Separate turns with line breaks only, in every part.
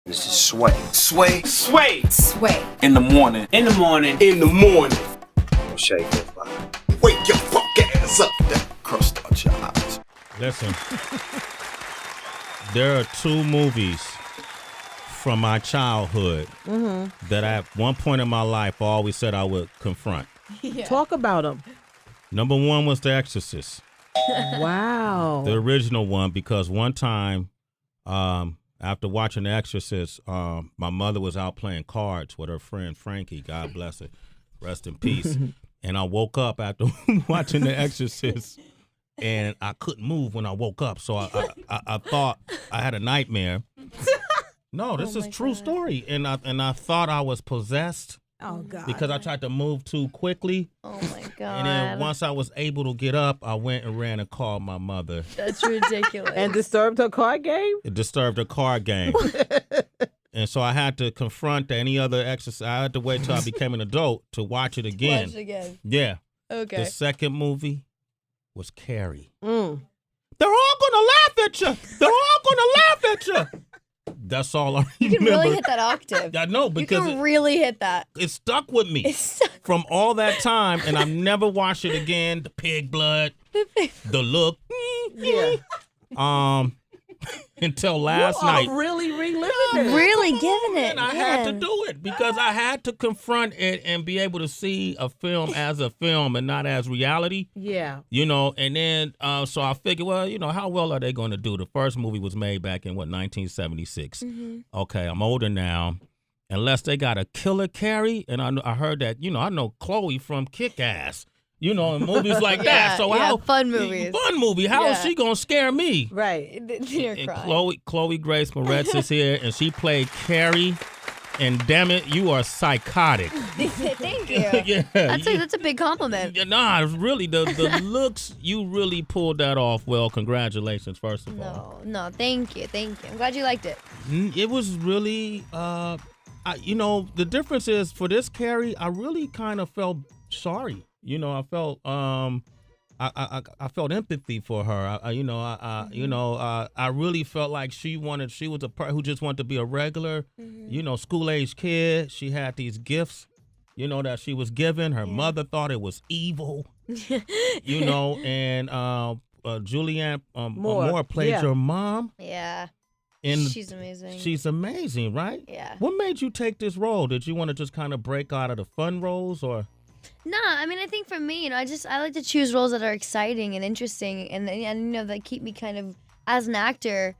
This is Sway.
Sway.
Sway.
Sway.
In the morning.
In the morning.
In the morning.
Shay goes by.
Wake your fuck ass up. That crust out your eyes.
Listen, there are two movies from my childhood that at one point in my life I always said I would confront.
Yeah.
Talk about them.
Number one was The Exorcist.
Wow.
The original one, because one time after watching The Exorcist, my mother was out playing cards with her friend Frankie. God bless her. Rest in peace. And I woke up after watching The Exorcist, and I couldn't move when I woke up. So I thought I had a nightmare. No, this is true story. And I thought I was possessed.
Oh, God.
Because I tried to move too quickly.
Oh, my God.
And then once I was able to get up, I went and ran and called my mother.
That's ridiculous.
And disturbed her card game?
It disturbed her card game. And so I had to confront any other exercise. I had to wait till I became an adult to watch it again.
Watch it again.
Yeah.
Okay.
The second movie was Carrie.
Mm.
They're all going to laugh at you. They're all going to laugh at you. That's all I remember.
You can really hit that octave.
I know, because
you can really hit that.
it stuck with me from all that time, and I've never watched it again. The pig blood, the look.
Yeah.
Until last
You are
night.
really reliving it.
Really giving it.
And I had to do it because I had to confront it and be able to see a film as a film and not as reality.
Yeah.
You know, and then so I figured, well, you know, how well are they going to do? The first movie was made back in, 1976. Okay, I'm older now. Unless they got a killer Carrie, and I heard that, you know, I know Chloe from Kick-Ass. You know, in movies like that. So how
fun movies.
Fun movie. How is she gonna scare me?
Right.
You're
And
crying.
Chloe Grace Moretz is here, and she played Carrie. And damn it, you are psychotic.
Thank you.
Yeah,
That's a big compliment.
Nah, really, the looks, you really pulled that off well. Congratulations, first of all.
No, thank you. I'm glad you liked it.
It was really, you know, the difference is for this Carrie, I really kind of felt sorry. You know, I felt I felt empathy for her. I really felt like she was a person who just wanted to be a regular, you know, school age kid. She had these gifts, you know, that she was given. Her mother thought it was evil, you know, and Julianne Moore played her mom.
Yeah.
And
she's amazing.
She's amazing, right?
Yeah.
What made you take this role? Did you want to just kind of break out of the fun roles, or?
No, I mean, I think for me, you know, I like to choose roles that are exciting and interesting and you know, that keep me kind of, as an actor,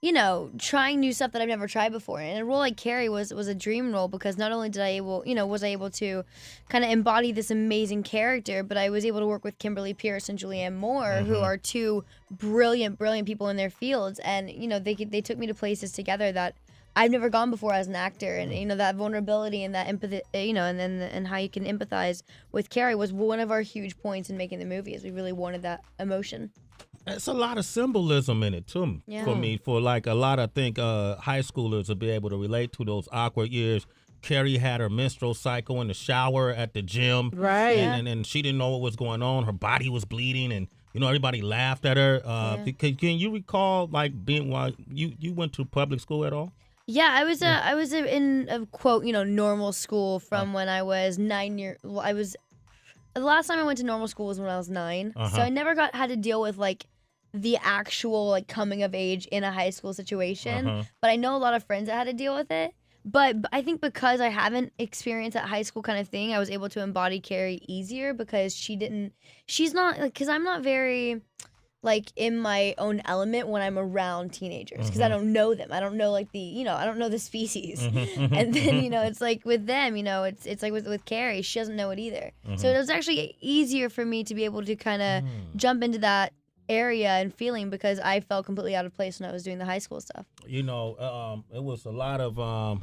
you know, trying new stuff that I've never tried before. And a role like Carrie was a dream role because not only was I able to kind of embody this amazing character, but I was able to work with Kimberly Pierce and Julianne Moore, who are two brilliant people in their fields. And, you know, they took me to places together that I've never gone before as an actor, and you know that vulnerability and that empathy, you know, and how you can empathize with Carrie was one of our huge points in making the movie. Is we really wanted that emotion.
It's a lot of symbolism in it too, for me. For like a lot, I think high schoolers will be able to relate to those awkward years. Carrie had her menstrual cycle in the shower at the gym,
Right?
And she didn't know what was going on. Her body was bleeding, and you know everybody laughed at her. Can you recall like being while you went to public school at all?
Yeah, I was in a quote, you know, normal school from when I was 9 years. Well, the last time I went to normal school was when I was 9. So I never had to deal with like the actual like coming of age in a high school situation. But I know a lot of friends that had to deal with it. But I think because I haven't experienced that high school kind of thing, I was able to embody Carrie easier because she's not like, because I'm not very like in my own element when I'm around teenagers because I don't know them. I don't know like I don't know the species. And then, you know, it's like with them, you know, it's like with Carrie, she doesn't know it either. So it was actually easier for me to be able to kind of jump into that area and feeling because I felt completely out of place when I was doing the high school stuff.
You know, it was a lot of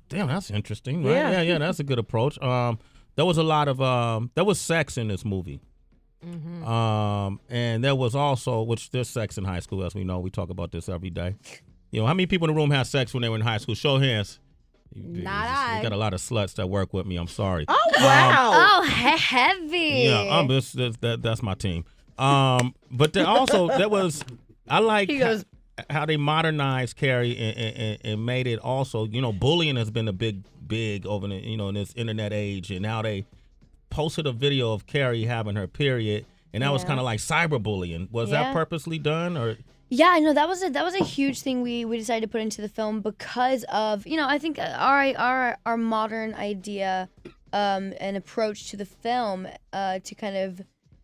damn, that's interesting, right? Yeah, that's a good approach. There was a lot of there was sex in this movie. And there was also, which there's sex in high school, as we know. We talk about this every day. You know, how many people in the room had sex when they were in high school? Show hands.
Not I.
You got a lot of sluts that work with me. I'm sorry.
Oh, wow.
Heavy.
Yeah, that's my team. But there was, I like.
He goes,
how they modernized Carrie and made it also, bullying has been a big over the, in this internet age, and now they posted a video of Carrie having her period, and that was kind of like cyberbullying. Was that purposely done, or?
Yeah, I know that was a huge thing we decided to put into the film because of I think our modern idea and approach to the film to kind of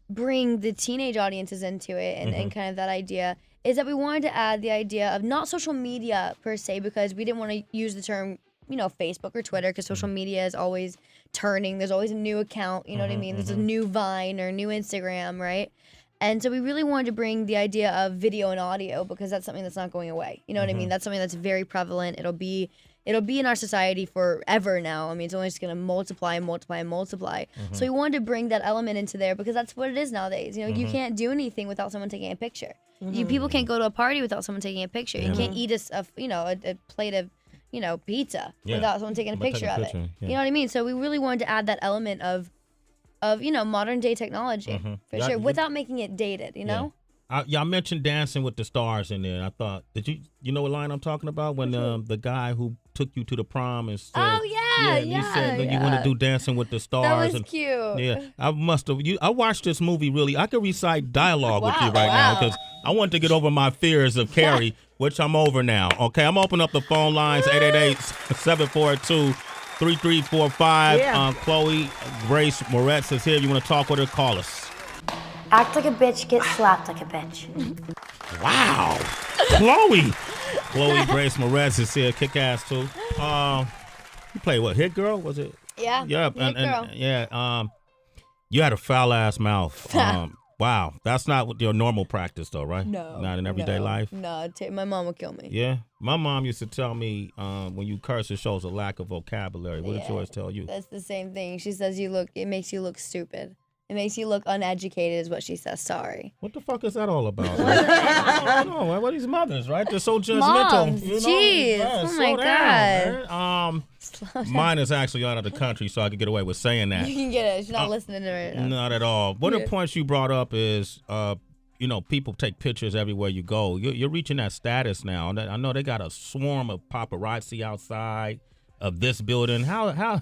bring the teenage audiences into it and kind of that idea is that we wanted to add the idea of not social media per se, because we didn't want to use the term Facebook or Twitter, because social media is always turning. There's always a new account, you know what I mean? There's a new Vine or new Instagram, right? And so we really wanted to bring the idea of video and audio, because that's something that's not going away. You know what I mean? That's something that's very prevalent. It'll be in our society forever now. I mean, it's only just going to multiply and multiply and multiply. So we wanted to bring that element into there, because that's what it is nowadays. You can't do anything without someone taking a picture. People can't go to a party without someone taking a picture. You can't eat a plate of pizza without someone taking a picture of it.
Yeah.
You know what I mean? So we really wanted to add that element of modern day technology for sure, without making it dated,
I mentioned Dancing with the Stars in there. I thought, did you know what line I'm talking about? When the guy who took you to the prom and said, you said that you want to do Dancing with the Stars.
That was cute.
Yeah, I must have. I watched this movie really. I could recite dialogue with you right now, because I wanted to get over my fears of Carrie, which I'm over now. Okay, I'm opening up the phone lines, 888-742-3345. Chloe Grace Moretz is here. You want to talk with her? Call us.
Act like a bitch, get slapped like a bitch.
Wow. Chloe Grace Moretz is here. Kick ass too. You play what? Hit Girl? Was it?
Yeah.
Yeah.
Hit Girl.
You had a foul ass mouth. Wow. That's not your normal practice though, right?
No.
Not in everyday life?
No. My mom would kill me.
Yeah. My mom used to tell me when you curse, it shows a lack of vocabulary. What did she always tell you?
That's the same thing. She says it makes you look stupid. It makes you look uneducated is what she says. Sorry.
What the fuck is that all about? I don't know. What are these mothers, right? They're so judgmental.
Moms, jeez.
Yeah,
oh my God.
Mine is actually out of the country, so I could get away with saying that.
You can get it. She's not listening to it.
Not at all. One of the points you brought up is, people take pictures everywhere you go. You're reaching that status now. I know they got a swarm of paparazzi outside of this building. How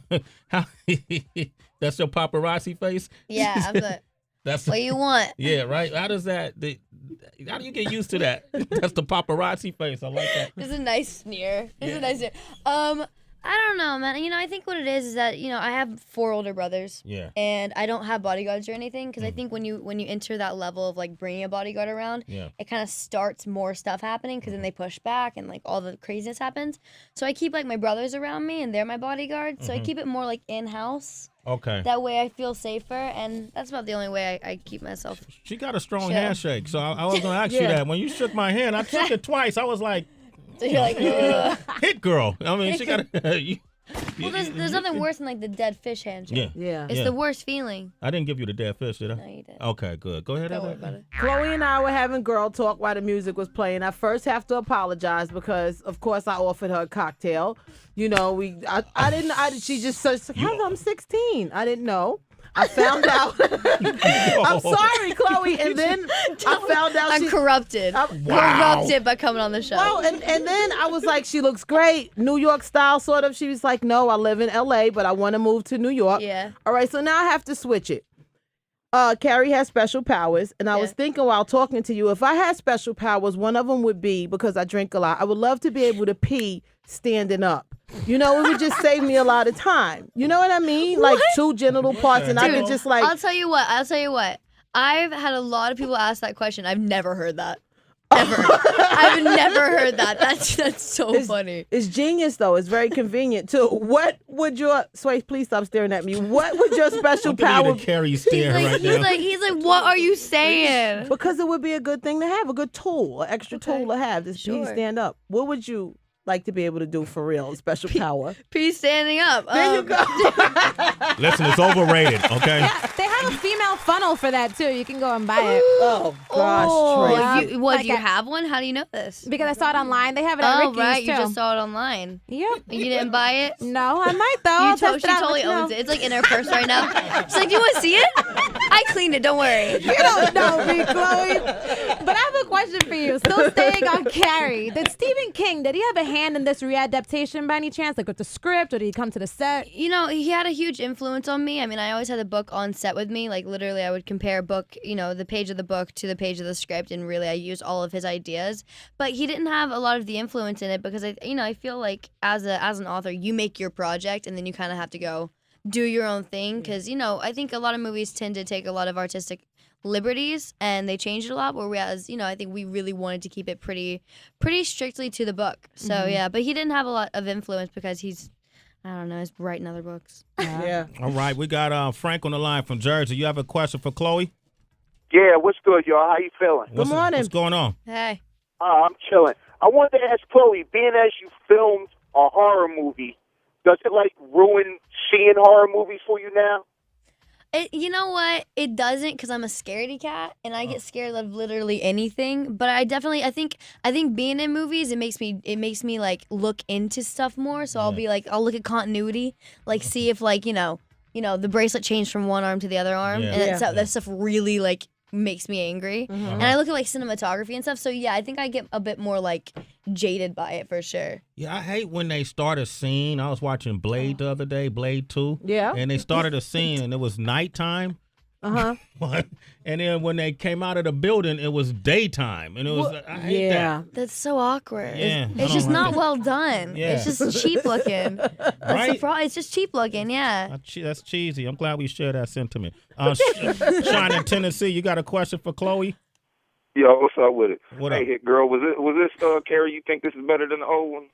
that's your paparazzi face?
Yeah, I'm the.
That's
what you want.
Yeah, right. How do you get used to that? That's the paparazzi face. I like that.
It's a nice sneer. I don't know, man. I think what it is that I have 4 older brothers.
Yeah.
And I don't have bodyguards or anything, because I think when you enter that level of like bringing a bodyguard around, it kind of starts more stuff happening, because then they push back and like all the craziness happens. So I keep like my brothers around me, and they're my bodyguards. So I keep it more like in house.
Okay.
That way I feel safer, and that's about the only way I keep myself.
She got a strong handshake, so I was gonna ask you that. When you shook my hand, I shook it twice. I was like.
So you're like, ugh.
Hit girl. I mean, she got.
Well, there's nothing worse than like the dead fish handshake.
Yeah.
It's the worst feeling.
I didn't give you the dead fish, did I?
No, you didn't.
Okay, good. Go ahead.
Don't worry about it.
Chloe and I were having girl talk while the music was playing. I first have to apologize because, of course, I offered her a cocktail. She just said, I'm 16. I didn't know. I found out. I'm sorry, Chloe. And then I found out
I'm corrupted. Corrupted by coming on the show.
Well, and then I was like, she looks great. New York style, sort of. She was like, no, I live in L.A., but I want to move to New York.
Yeah.
All right, so now I have to switch it. Carrie has special powers, and I was thinking while talking to you, if I had special powers, one of them would be, because I drink a lot, I would love to be able to pee standing up. It would just save me a lot of time. You know what I mean? Like 2 genital parts, and I could just like.
I'll tell you what. I've had a lot of people ask that question. I've never heard that. Ever. I've never heard that. That's so funny.
It's genius, though. It's very convenient, too. What would your... Sway, please stop staring at me. What would your special power...
Carrie stare right now.
He's like, what are you saying?
Because it would be a good thing to have, a good tool, an extra tool to have. This pee stand up. What would you like to be able to do for real? Special power.
Pee standing up.
There you go.
Listen, it's overrated, okay?
Yeah, they have a female funnel for that, too. You can go and buy it.
Oh, gosh, Trace.
Do you have one? How do you know this?
Because I saw it online. They have it at Ricky's,
right.
too.
You just saw it online.
Yep.
You didn't buy it?
No, I might, though.
She totally owns it. It's like in her purse right now. She's like, do you want to see it? I I cleaned it. Don't worry.
You don't know me, Chloe. But I have a question for you. Still staying on Carrie. Did Stephen King, did he have a hand in this readaptation by any chance? Like with the script, or did he come to the set?
You know, he had a huge influence on me. I mean, I always had the book on set with me. Like, literally, I would compare a book, the page of the book to the page of the script, and really, I used all of his ideas. But he didn't have a lot of the influence in it because, I feel like as an author, you make your project, and then you kind of have to go do your own thing. Because, I think a lot of movies tend to take a lot of artistic liberties, and they changed it a lot, whereas I think we really wanted to keep it pretty strictly to the book. So yeah, but he didn't have a lot of influence because he's writing other books.
Yeah.
All right, we got Frank on the line from Jersey. You have a question for Chloe?
Yeah, what's good, y'all? How you feeling?
Good morning.
What's going on?
Hey.
I'm chilling. I wanted to ask Chloe, being as you filmed a horror movie, does it ruin seeing horror movies for you now?
You know what? It doesn't, because I'm a scaredy cat, and I get scared of literally anything. But I think being in movies, it makes me look into stuff more. So I'll be I'll look at continuity, see if the bracelet changed from one arm to the other arm, and that stuff really makes me angry. And I look at cinematography and stuff. So yeah, I think I get a bit more jaded by it for sure.
Yeah, I hate when they start a scene. I was watching Blade the other day, Blade 2.
Yeah.
And they started a scene and it was nighttime. And then when they came out of the building, it was daytime. And it was, I hate that.
That's so awkward.
Yeah,
It's just not well done.
Yeah.
It's just cheap looking. That's
Right?
the problem. It's just cheap looking, yeah.
That's cheesy. I'm glad we share that sentiment. Sean in Tennessee, you got a question for Chloe?
Yo, what's up with it?
What
hey,
up?
hit girl, was this Carrie? You think this is better than the old one?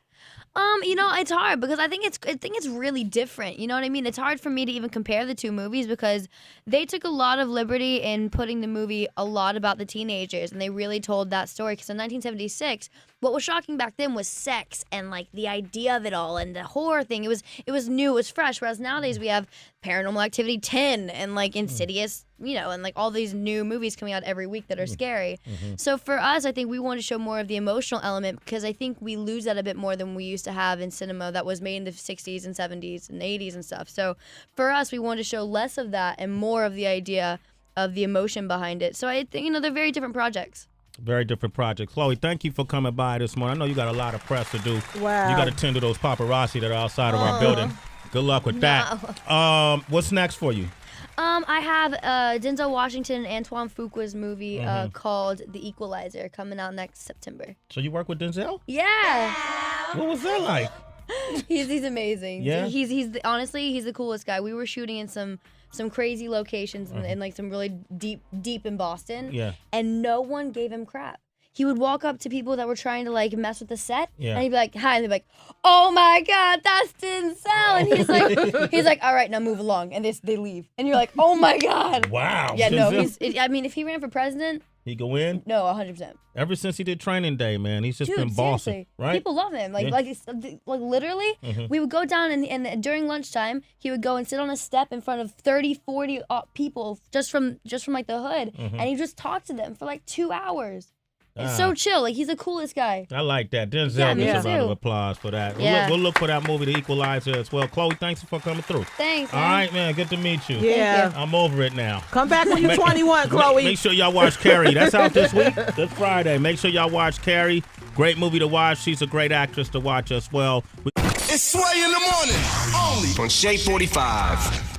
It's hard because I think it's really different. You know what I mean? It's hard for me to even compare the two movies because they took a lot of liberty in putting the movie a lot about the teenagers, and they really told that story. Because in 1976, what was shocking back then was sex and the idea of it all and the horror thing. It was new, it was fresh. Whereas nowadays we have Paranormal Activity 10 and Insidious, and all these new movies coming out every week that are scary. So for us, I think we want to show more of the emotional element because I think we lose that a bit more than we used to have in cinema that was made in the 60s and 70s and 80s and stuff. So for us, we want to show less of that and more of the idea of the emotion behind it. So I think, they're very different projects.
Very different projects. Chloe, thank you for coming by this morning. I know you got a lot of press to do.
Wow.
You got to tend to those paparazzi that are outside of our building. Good luck with that. What's next for you?
I have Denzel Washington and Antoine Fuqua's movie called The Equalizer coming out next September.
So you work with Denzel?
Yeah.
What was that like?
He's amazing.
Yeah?
Honestly, he's the coolest guy. We were shooting in some crazy locations in some really deep in Boston.
Yeah.
And no one gave him crap. He would walk up to people that were trying to mess with the set,
Yeah.
and he'd be like, "Hi," and they'd be like, "Oh my God, that's Denzel!" And he's like, "All right, now move along," and they leave, and you're like, "Oh my God!"
Wow.
Yeah, no,
Denzel?
if he ran for president,
He go in?
no, 100%.
Ever since he did Training Day, man, he's just
Dude,
been bossing,
seriously.
right?
People love him. Literally, we would go down and during lunchtime, he would go and sit on a step in front of 30, 40 people just from the hood, and he just talked to them for 2 hours. It's so chill. He's the coolest guy.
I like that. Denzel
Yeah, me
gets a round of
too.
applause for that.
Yeah.
We'll look for that movie, The Equalizer, as well. Chloe, thanks for coming through.
Thanks,
All
man.
right, man. Good to meet you.
Yeah.
I'm over it now.
Come back when you're 21, Chloe.
Make sure y'all watch Carrie. That's out this week, this Friday. Make sure y'all watch Carrie. Great movie to watch. She's a great actress to watch as well.
It's Sway in the morning, only on Shea 45.